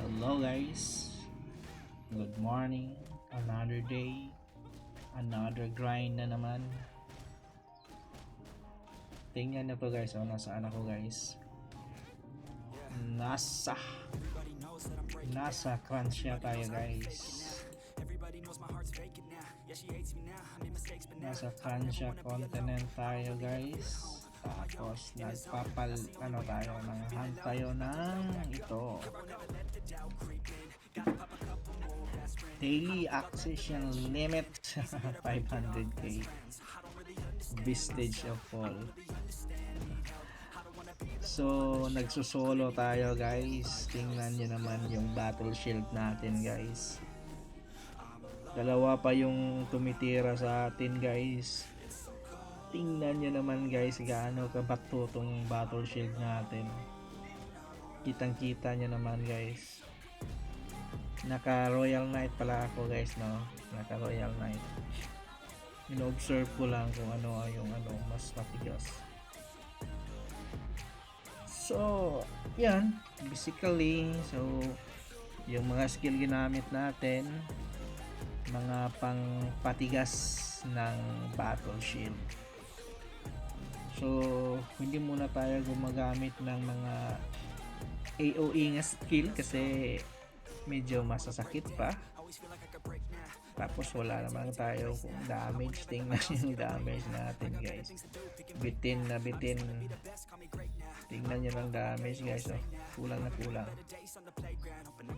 Hello guys, good morning, another day, another grind na naman. Tingnan nyo to guys, nasaan ako guys. Nasa Crunchya tayo guys. Nasa Crunchya continent tayo guys. Tapos tayo hunt tayo ng ito. Daily accession limit 500k. Vestige of Fall. So nagsusolo tayo guys. Tingnan nyo naman yung battle shield natin guys. Dalawa pa yung tumitira sa atin guys. Tingnan nyo naman guys gaano kabato tong battle shield natin. Kitang kita nyo naman guys. Naka Royal Knight pala ako guys, no? Naka Royal Knight. Ino-observe ko lang kung ano yung mas matigas. So yan, basically, so yung mga skill ginamit natin, mga pangpatigas ng battle shield. So hindi muna tayo gumagamit ng mga AOE nga skill kasi medyo masasakit pa. Tapos wala naman tayo kung damage. Tingnan yung damage natin guys. Bitin na bitin. Tingnan nyo lang damage guys. Kulang na kulang.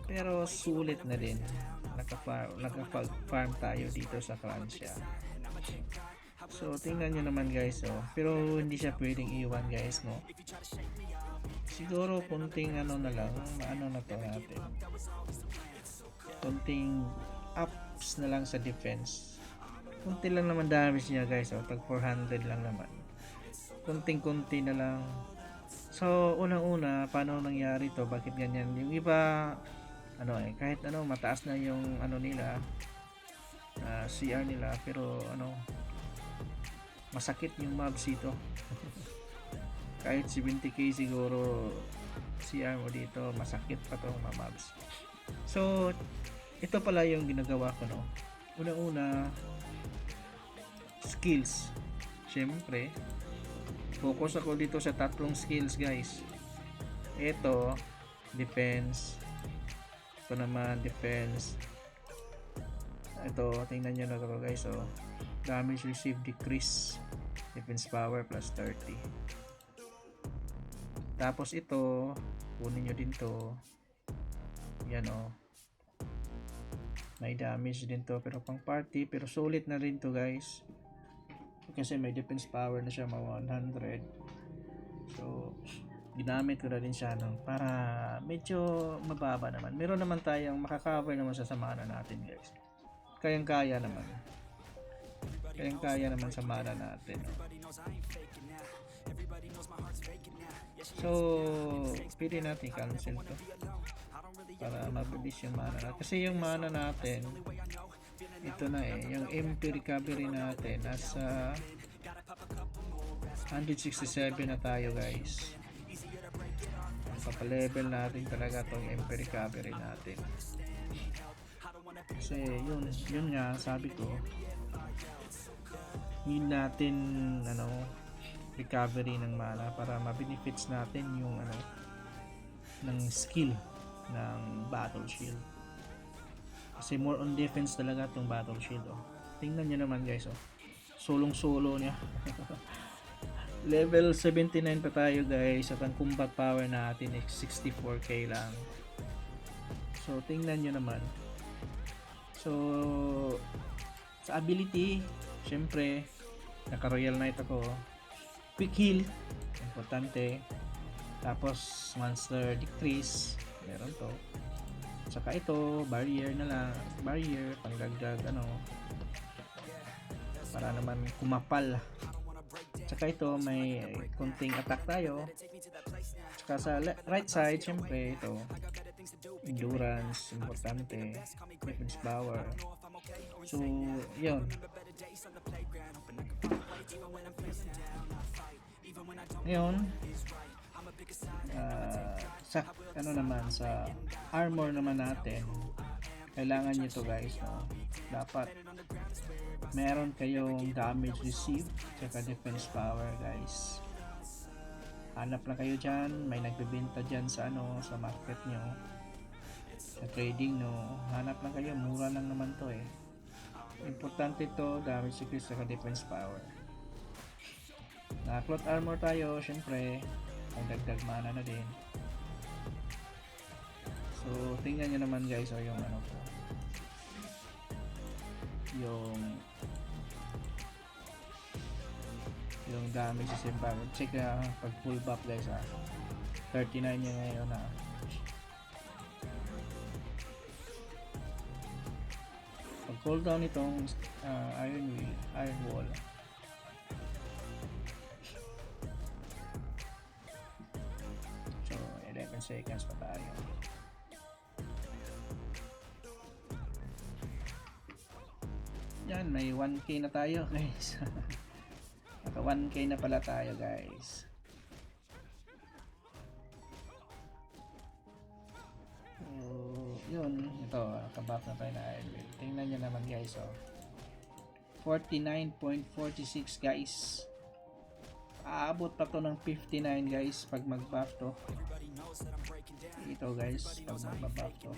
Pero sulit na din. Nakapag-farm tayo dito sa Crunchya. So tingnan nyo naman guys. Pero hindi siya pwedeng iwan guys, no? Siguro kunting na lang, na to natin. Kunting ups na lang sa defense. Kunti lang naman damage niya guys, tag 400 lang naman. Kunting-kunti na lang. So unang-una, paano nangyari to? Bakit ganyan? Yung iba kahit mataas na yung nila, CR nila, pero masakit yung mobs ito. Kahit 70k siguro CR mo dito, masakit pa tong mga mobs. So ito pala yung ginagawa ko, no? Una-una, skills. Syempre, focus ako dito sa tatlong skills guys. Ito, defense. Ito naman, defense. Ito, tingnan nyo na ito guys. Damage received decrease. Defense power plus 30. Tapos ito, kunin nyo din to. Yan may damage din to, pero pang party, pero sulit na rin to guys. Kasi may defense power na siya, 100. So ginamit ko na din siya para medyo mababa naman. Meron naman tayong makakover naman sa mana natin guys. Kayang-kaya naman. Kayang-kaya naman sa mana natin. So pwede natin cancel to para mabilis yung mana natin. Kasi yung mana natin, ito na yung MP recovery natin nasa 167 na tayo guys. Papalevel natin talaga tong MP recovery natin. Kasi yun nga sabi ko, need natin recovery ng mana para ma-benefits natin yung ng skill ng battle shield. Kasi more on defense talaga tong battle shield. Tingnan nyo naman guys, solong-solo niya. Level 79 pa tayo guys at ang combat power natin is 64k lang. So tingnan nyo naman. So sa ability, syempre naka Royal Knight ako. Quick heal, importante. Tapos monster decrease, meron to. Saka ito, barrier na lang. Barrier, pangdagdag para naman kumapal. Saka ito, may kunting attack tayo. Saka sa right side, syempre ito, endurance, importante. Defense power. So, yun. Ngayon, sa ano naman sa armor naman natin, kailangan nyo to guys, no? Dapat meron kayong damage received tsaka defense power guys. Hanap lang kayo dyan, may nagbebenta dyan sa ano, sa market nyo, sa trading, no? Hanap lang kayo, mura lang naman to eh. Importante to, damage received tsaka defense power. Na cloth armor tayo, syempre ang dagdag mana na din. So tingnan nyo naman guys, o yung ano po, yung damage sa simpa. Check na pag full buff guys, 39 nyo ngayon na. Pag cooldown itong iron wall, so 11 seconds pa tayo. Yan, may 1k na tayo guys. Naka 1k na pala tayo guys. So, yun, ito, nakabuff na tayo na Iron Will. Tingnan nyo naman guys, 49.46 guys. Aabot pa to ng 59 guys pag mag-buff to. Ito guys, pag mag-buff to.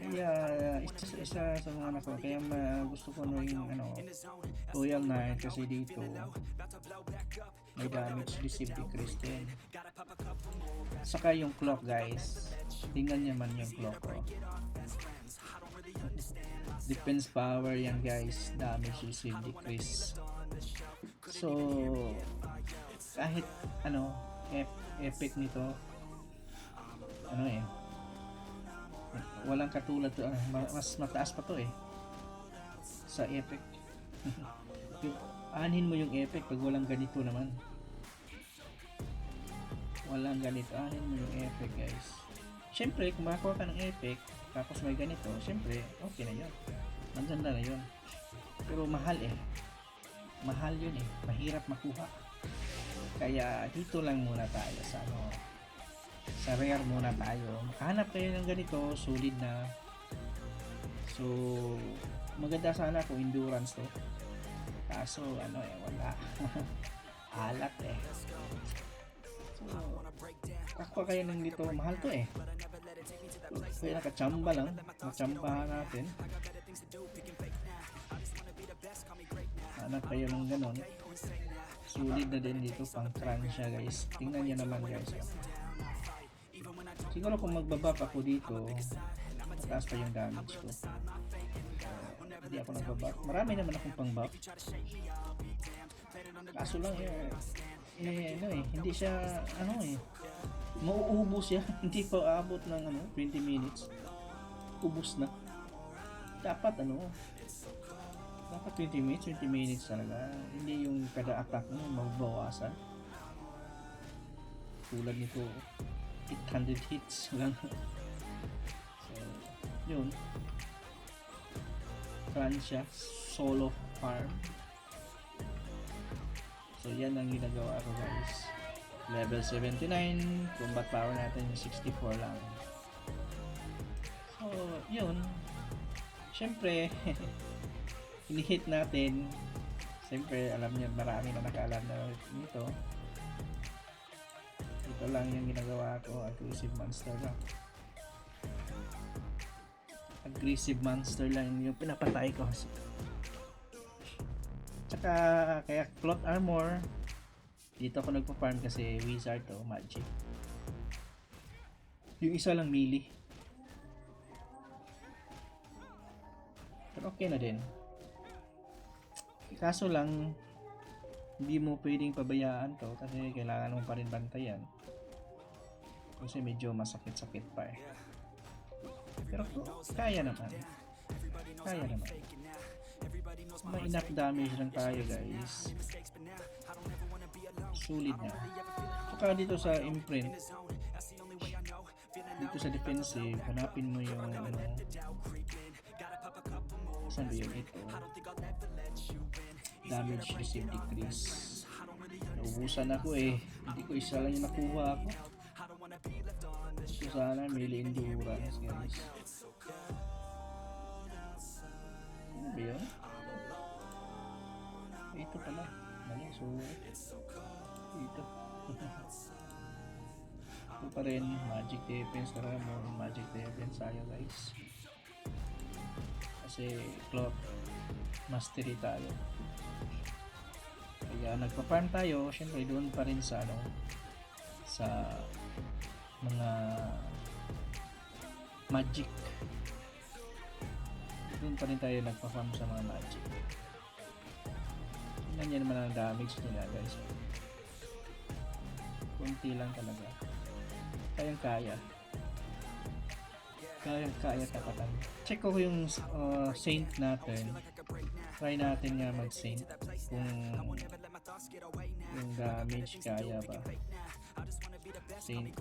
Kaya isa sa mga anak ko, kaya gusto ko no yung ano, Royal Knight, kasi dito may damage received decrease din. Saka yung clock guys, tingnan nyo man yung clock ko. Defense power yan guys, damage received decrease. So kahit ano, epic nito, ano eh, walang katulad to, mas mataas pa to eh sa epic. Aanhin mo yung epic pag walang ganito naman, walang ganito, aanhin mo yung epic guys. Syempre kung makakuha ka ng epic tapos may ganito, syempre okay na yun, maganda na yun, pero mahal eh, mahal yun eh, mahirap makuha. Kaya dito lang muna tayo sa ano, sa rare muna tayo. Makahanap kayo ng ganito, solid na. So maganda sana kung endurance to, kaso ano eh, wala. Alat eh. So kakuha kayo ng dito, mahal to eh. Kaya nakachamba lang, nachambahan natin. Hanap kayo ng ganon, solid na din dito, pang crunch siya guys. Tingnan nyo naman guys, siguro kung magbabuff ako dito, mataas pa yung damage ko. Hindi ako nagbabuff, marami naman akong pang buff, kaso lang ano eh, hindi siya ano eh, mauubos siya. Hindi pa aabot ng ano, 20 minutes ubos na. Dapat ano, dapat 20 minutes talaga, hindi yung kada attack mo magbawasan. Tulad nito 800 hits lang. So yun, Francia solo farm. So yan ang ginagawa ko guys. Level 79, combat power natin 64 lang. So yun, syempre ini-hit natin. Siyempre alam niyo, marami na nakaalam na nito. Ito lang yung ginagawa ko, aggressive monster lang. Aggressive monster lang yung pinapatay ko. Tsaka kaya cloth armor dito ako nagpa-farm kasi wizard to, magic. Yung isa lang melee, pero okay na din. Kaso lang hindi mo pwedeng pabayaan to kasi kailangan mo pa rin bantayan kasi medyo masakit-sakit pa eh. Pero kaya naman, kaya naman. May enough damage lang tayo guys, sulit na. Saka dito sa imprint, dito sa defensive, hanapin mo yung ano, saan ba yung ito, damage received decrease. So Naubusan ako eh. Hindi ko isa lang yung nakuha ako. So sana may endurance guys. Ano ba yun? Ito pala. Mali. So ito. Ito pa rin. Magic defense. Tara mo. Magic defense tayo guys. Kasi cloth mastery tayo. Kaya nagpa-farm tayo. Siyempre doon pa rin sa ano, sa mga magic. Doon pa rin tayo nagpa-farm sa mga magic. Tingnan nyo naman ang damage nila guys. Kunti lang talaga. Kayang-kaya. Kayang-kaya tapatan. Check ko yung saint natin. Try natin nga mag-saint kung yung damage kaya ba. Saint.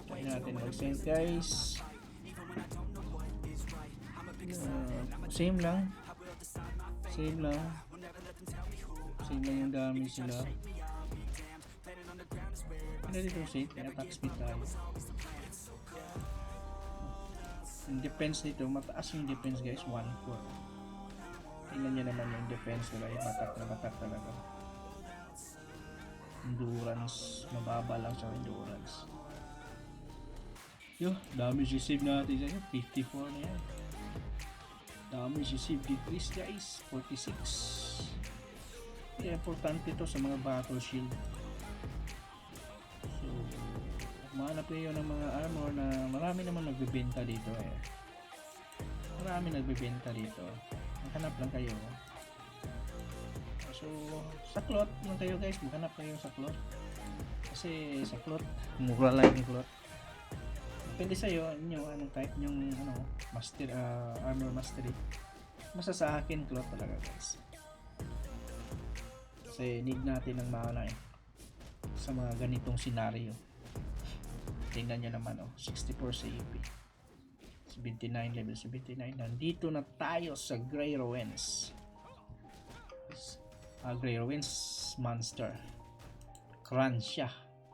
Try natin mag-saint guys. Same lang. Same lang. Same lang yung damage nila. Ano dito saint? Attack speed tayo. Yung defense nito, mataas yung defense guys, 1-4. Tingnan nyo naman yung defense nila, yung matak talaga. Endurance, mababa lang sa endurance. Yo, damage receive natin dyan, 54 na yan. Damage receive decrease guys, 46. Kaya importante to sa mga battle shield. So, mahanap kayo ng mga armor na marami naman nagbebenta dito eh. Marami nagbebenta dito. Maghanap lang kayo. So, sa cloth lang kayo guys. Maghanap kayo sa cloth. Kasi sa cloth, mura lang yung cloth. Depende sa'yo, anong type yung master, armor mastery. Masa sa akin cloth talaga guys. Kasi need natin ng mana eh. Sa mga ganitong senaryo. Tingnan nyo naman 64 sa AP, 79 level 79. Nandito na tayo sa Grey Ruins. Grey Ruins monster Crunch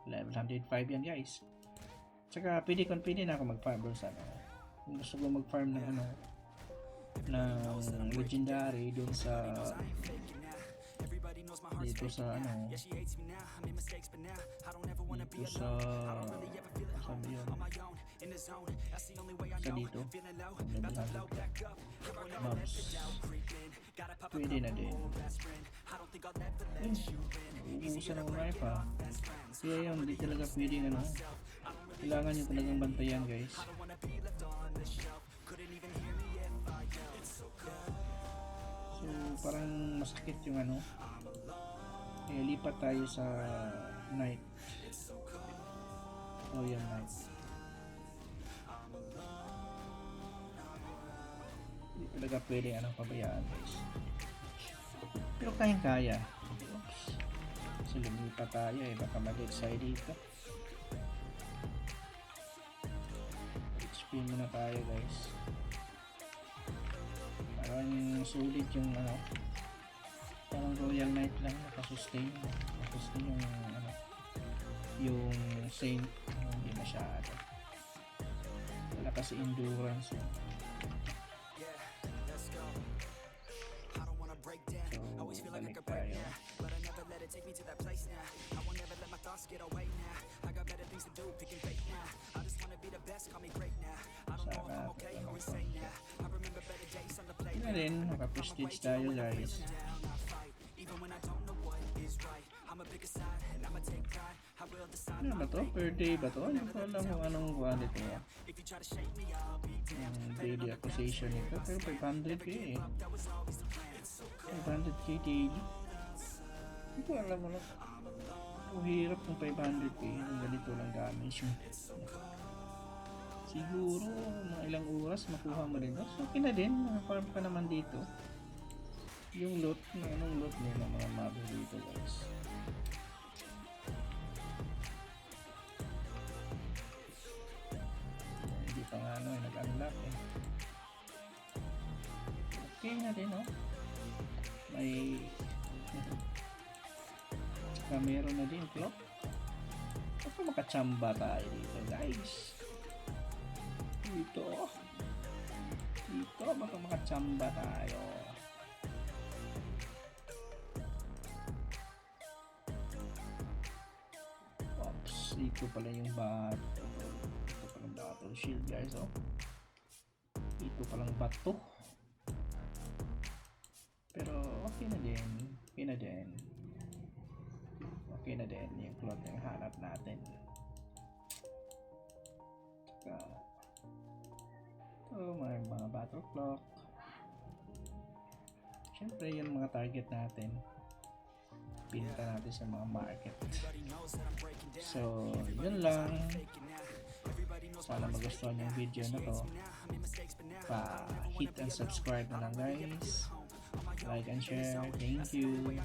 level 105 yan guys. Tsaka pwede na ako mag-farm doon sa kung gusto ko mag-farm ng ng legendary doon sa dito sa dito sa sabi yun sa dito mobs pwede na din uubusan ng knife kaya yun hindi talaga pwede kailangan nyo talagang bantayan guys. So parang masakit yung kaya lipat tayo sa night. Royal Knight. Hindi talaga pwede pabayaan guys. Pero kayang-kaya. Oops. Kasi lumipat tayo baka mag-excite dito. HP muna tayo guys. Parang sulit yung parang Royal Knight lang nakasustain yung Saint hindi masyado wala kasi endurance so balik tayo sana rin naka-prestige tayo guys. Ano ba to? Per day ba to? Ano ko alam kung anong kuha nito yung daily acquisition nito pero 500k 500k daily hindi ko alam ang hirap ng 500k yung ganito lang damage siguro mga ilang oras makuha mo rin so okay na din farm ka naman dito yung loot anong loot nila mga mob dito guys. Hindi pa nga nag-unlock okay na din ay saka meron na din clock. Baka makachamba tayo dito guys. Dito baka makachamba tayo. Oops, ito pala yung battle shield guys. Ito palang bato. Pero okay na din yung cloth yung hanap natin. Saka may mga battle clock. Siyempre yung mga target natin pinta natin sa mga market. So yun lang, sana magustuhan yung video na to. Pa hit and subscribe na lang guys, like and share. Thank you.